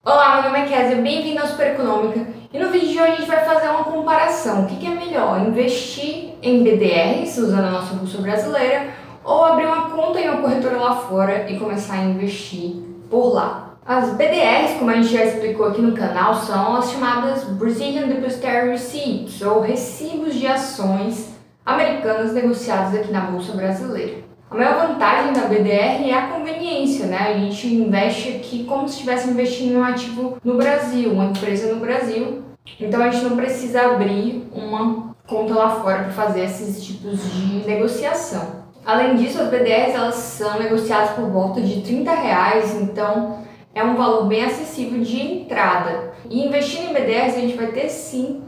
Olá, meu nome é Kézia, bem-vindo ao Super Econômica. E no vídeo de hoje a gente vai fazer uma comparação. O que é melhor, investir em BDRs usando a nossa bolsa brasileira ou abrir uma conta em uma corretora lá fora e começar a investir por lá? As BDRs, como a gente já explicou aqui no canal, são as chamadas Brazilian Depositary Receipts, ou recibos de ações americanas negociadas aqui na bolsa brasileira. A maior vantagem da BDR é a conveniência, né? A gente investe aqui como se estivesse investindo em um ativo no Brasil, uma empresa no Brasil. Então a gente não precisa abrir uma conta lá fora para fazer esses tipos de negociação. Além disso, as BDRs elas são negociadas por volta de R$30, então é um valor bem acessível de entrada. E investindo em BDRs a gente vai ter sim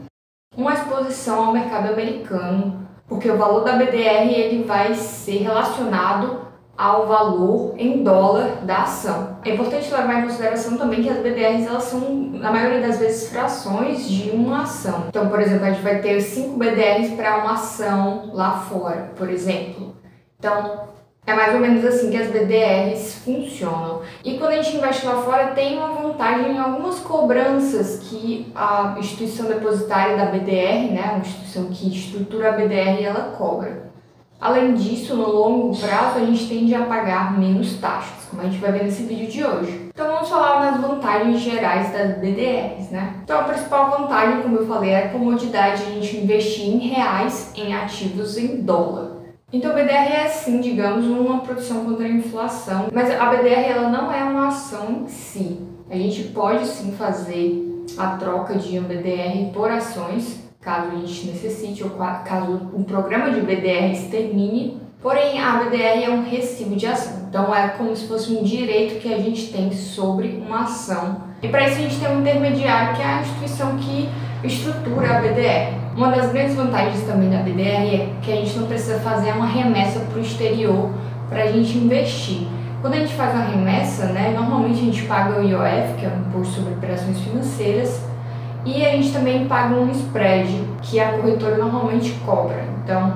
uma exposição ao mercado americano, porque o valor da BDR ele vai ser relacionado ao valor em dólar da ação. É importante levar em consideração também que as BDRs elas são, na maioria das vezes, frações de uma ação. Então, por exemplo, a gente vai ter 5 BDRs para uma ação lá fora, por exemplo. Então, é mais ou menos assim que as BDRs funcionam. E quando a gente investe lá fora, tem uma vantagem em algumas cobranças que a instituição depositária da BDR, né, uma instituição que estrutura a BDR, ela cobra. Além disso, no longo prazo, a gente tende a pagar menos taxas, como a gente vai ver nesse vídeo de hoje. Então vamos falar nas vantagens gerais das BDRs, né? Então a principal vantagem, como eu falei, é a comodidade de a gente investir em reais em ativos em dólar. Então a BDR é sim, digamos, uma proteção contra a inflação, mas a BDR ela não é uma ação em si. A gente pode sim fazer a troca de uma BDR por ações, caso a gente necessite ou caso o programa de BDRs termine. Porém, a BDR é um recibo de ação, então é como se fosse um direito que a gente tem sobre uma ação. E para isso a gente tem um intermediário, que é a instituição que estrutura a BDR. Uma das grandes vantagens também da BDR é que a gente não precisa fazer uma remessa para o exterior para a gente investir. Quando a gente faz uma remessa, né, normalmente a gente paga o IOF, que é o Imposto sobre Operações Financeiras, e a gente também paga um spread, que a corretora normalmente cobra. Então,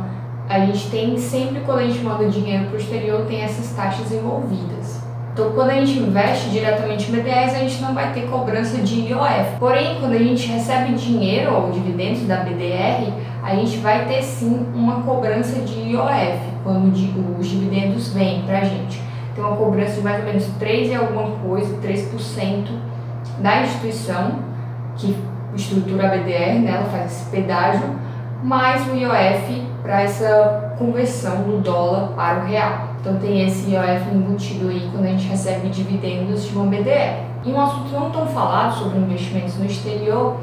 a gente tem sempre, quando a gente manda dinheiro para o exterior, tem essas taxas envolvidas. Então, quando a gente investe diretamente em BDRs, a gente não vai ter cobrança de IOF. Porém, quando a gente recebe dinheiro ou dividendos da BDR, a gente vai ter sim uma cobrança de IOF, quando os dividendos vêm para a gente. Tem uma cobrança de mais ou menos 3 e alguma coisa, 3% da instituição que estrutura a BDR, né? Ela faz esse pedágio, mais o IOF para essa conversão do dólar para o real. Então tem esse IOF embutido aí quando a gente recebe dividendos de uma BDR. E um assunto não tão falado sobre investimentos no exterior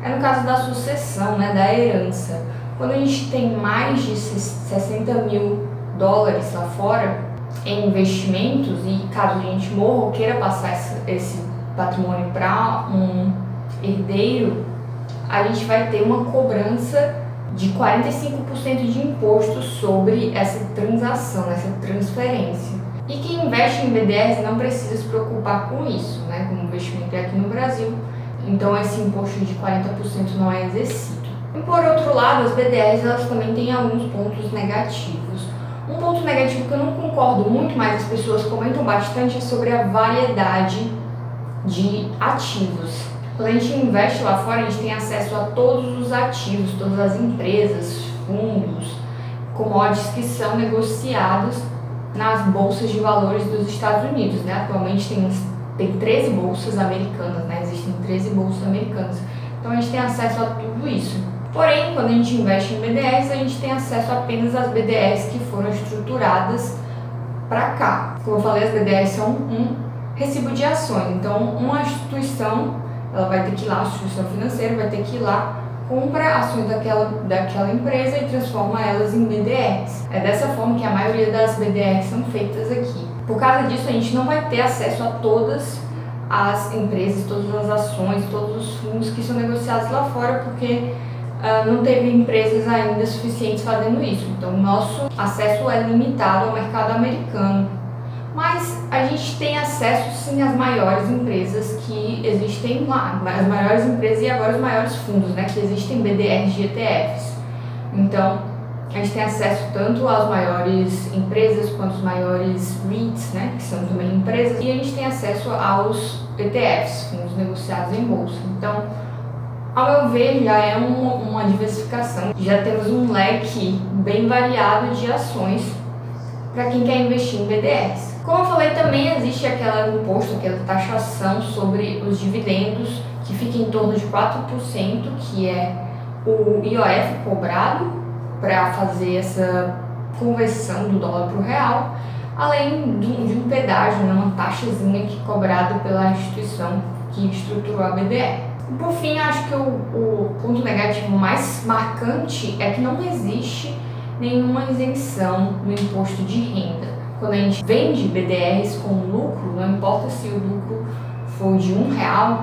é no caso da sucessão, né, da herança. Quando a gente tem mais de 60 mil dólares lá fora em investimentos e caso a gente morra ou queira passar esse patrimônio para um herdeiro, a gente vai ter uma cobrança de 45% de imposto sobre essa transação, essa transferência. E quem investe em BDRs não precisa se preocupar com isso, né? Como o investimento é aqui no Brasil, então esse imposto de 40% não é exercido. E por outro lado, as BDRs elas também têm alguns pontos negativos. Um ponto negativo que eu não concordo muito, mas as pessoas comentam bastante, é sobre a variedade de ativos. Quando a gente investe lá fora, a gente tem acesso a todos os ativos, todas as empresas, fundos, commodities que são negociados nas bolsas de valores dos Estados Unidos, né? Atualmente tem 13 bolsas americanas, né? Existem 13 bolsas americanas. Então a gente tem acesso a tudo isso. Porém, quando a gente investe em BDRs, a gente tem acesso apenas às BDRs que foram estruturadas para cá. Como eu falei, as BDRs são um recibo de ações. Então, uma instituição ela vai ter que ir lá, a instituição financeira vai ter que ir lá, compra ações daquela empresa e transforma elas em BDRs. É dessa forma que a maioria das BDRs são feitas aqui. Por causa disso, a gente não vai ter acesso a todas as empresas, todas as ações, todos os fundos que são negociados lá fora, porque não teve empresas ainda suficientes fazendo isso. Então, o nosso acesso é limitado ao mercado americano. Mas a gente tem acesso sim às maiores empresas que existem lá, as maiores empresas e agora os maiores fundos, né, que existem BDRs de ETFs. Então, A gente tem acesso tanto às maiores empresas quanto às maiores REITs, né, que são também empresas, e a gente tem acesso aos ETFs, fundos negociados em bolsa. Então, ao meu ver, já é uma diversificação. Já temos um leque bem variado de ações para quem quer investir em BDRs. Como eu falei, também existe aquele imposto, aquela taxação sobre os dividendos, que fica em torno de 4%, que é o IOF cobrado para fazer essa conversão do dólar para o real, além de um pedágio, né, uma taxazinha que é cobrada pela instituição que estruturou a BDR. Por fim, acho que o ponto negativo mais marcante é que não existe nenhuma isenção no imposto de renda. Quando a gente vende BDRs com lucro, não importa se o lucro for de R$1,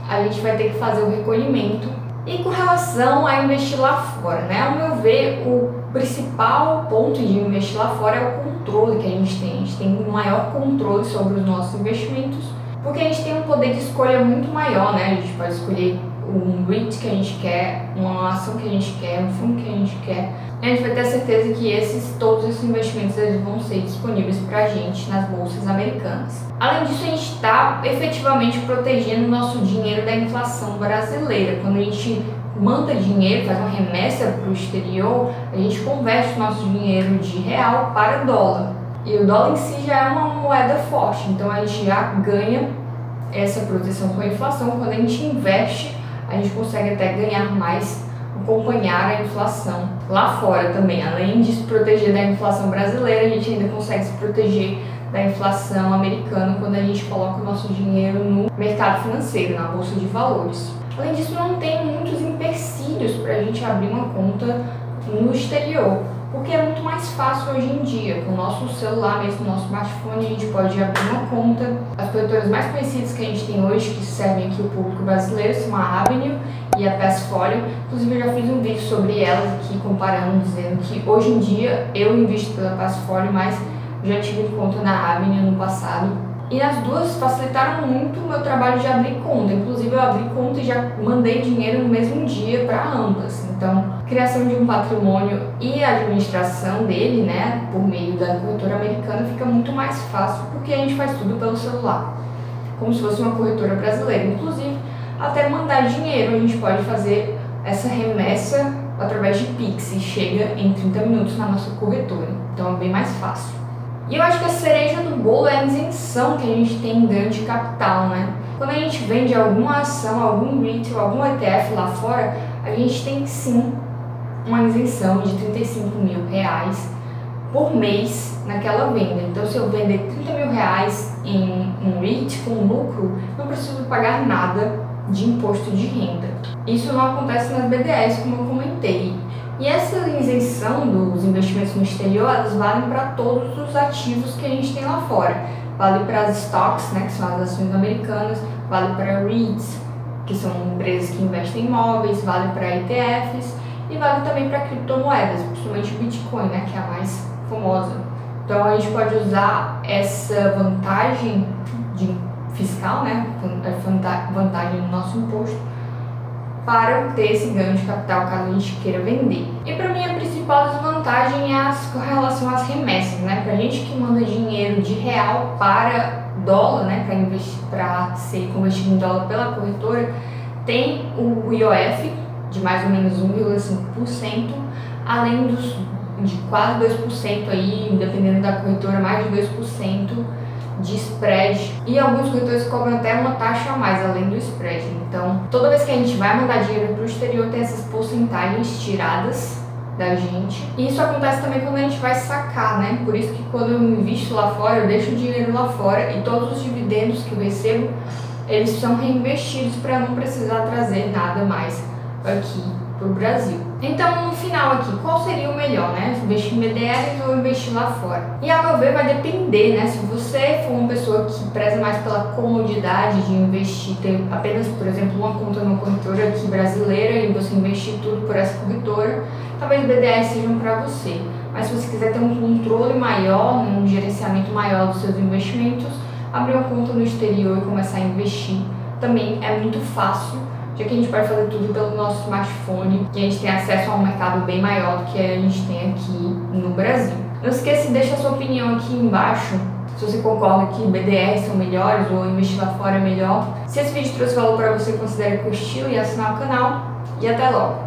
a gente vai ter que fazer o recolhimento. E com relação a investir lá fora, né? Ao meu ver, o principal ponto de investir lá fora é o controle que a gente tem. A gente tem um maior controle sobre os nossos investimentos, porque a gente tem um poder de escolha muito maior, né? A gente pode escolher um REIT que a gente quer, uma ação que a gente quer, um fundo que a gente quer. A gente vai ter a certeza que todos esses investimentos eles vão ser disponíveis para a gente nas bolsas americanas. Além disso, a gente está efetivamente protegendo o nosso dinheiro da inflação brasileira. Quando a gente manda dinheiro, faz uma remessa para o exterior, a gente converte o nosso dinheiro de real para dólar. E o dólar em si já é uma moeda forte, então a gente já ganha essa proteção com a inflação. Quando a gente investe, a gente consegue até ganhar mais, acompanhar a inflação lá fora também. Além de se proteger da inflação brasileira, a gente ainda consegue se proteger da inflação americana quando a gente coloca o nosso dinheiro no mercado financeiro, na bolsa de valores. Além disso, não tem muitos empecilhos para a gente abrir uma conta no exterior, porque é muito mais fácil hoje em dia. Com o nosso celular, mesmo no nosso smartphone, a gente pode abrir uma conta. As corretoras mais conhecidas que a gente tem hoje, que servem aqui o público brasileiro, são a Avenue e a Passfolio. Inclusive, eu já fiz um vídeo sobre elas aqui, comparando, dizendo que hoje em dia eu invisto pela Passfolio, mas já tive conta na Avenue no passado. E as duas facilitaram muito o meu trabalho de abrir conta. Inclusive, eu abri conta e já mandei dinheiro no mesmo dia para ambas. Então, criação de um patrimônio e a administração dele, né, por meio da corretora americana, fica muito mais fácil porque a gente faz tudo pelo celular, como se fosse uma corretora brasileira. Inclusive, até mandar dinheiro, a gente pode fazer essa remessa através de Pix e chega em 30 minutos na nossa corretora. Então, é bem mais fácil. E eu acho que a cereja do bolo é a isenção que a gente tem em ganho de capital, né? Quando a gente vende alguma ação, algum REIT ou algum ETF lá fora, a gente tem sim uma isenção de R$35 mil por mês naquela venda. Então, se eu vender R$30 mil em um REIT com lucro, não preciso pagar nada de imposto de renda. Isso não acontece nas BDRs, como eu comentei. E essa isenção dos investimentos no exterior, elas valem para todos os ativos que a gente tem lá fora. Vale para as stocks, né, que são as ações americanas, vale para REITs, que são empresas que investem em imóveis, vale para ETFs e vale também para criptomoedas, principalmente o Bitcoin, né, que é a mais famosa. Então a gente pode usar essa vantagem fiscal, né, vantagem no nosso imposto, para ter esse ganho de capital caso a gente queira vender. E para mim a principal desvantagem é com relação às remessas, né? Para a gente que manda dinheiro de real para dólar, né, para ser convertido em dólar pela corretora, tem o IOF de mais ou menos 1,5%, além de quase 2% aí, dependendo da corretora, mais de 2% de spread, e alguns corretores cobram até uma taxa a mais além do spread. Então, toda vez que a gente vai mandar dinheiro para o exterior, tem essas porcentagens tiradas da gente. E isso acontece também quando a gente vai sacar, né? Por isso que quando eu invisto lá fora, eu deixo o dinheiro lá fora e todos os dividendos que eu recebo, eles são reinvestidos para não precisar trazer nada mais aqui para o Brasil. Então, no final aqui, qual seria o melhor, né? Investir em BDRs ou investir lá fora? E ao meu ver vai depender, né? Se você for uma pessoa que preza mais pela comodidade de investir, ter apenas, por exemplo, uma conta numa corretora aqui brasileira e você investir tudo por essa corretora, talvez BDRs sejam para você. Mas se você quiser ter um controle maior, um gerenciamento maior dos seus investimentos, abrir uma conta no exterior e começar a investir também é muito fácil. já que a gente pode fazer tudo pelo nosso smartphone, que a gente tem acesso a um mercado bem maior do que a gente tem aqui no Brasil. Não esqueça de deixar a sua opinião aqui embaixo, se você concorda que BDRs são melhores ou investir lá fora é melhor. Se esse vídeo trouxe valor para você, considere curtir e assinar o canal. E até logo!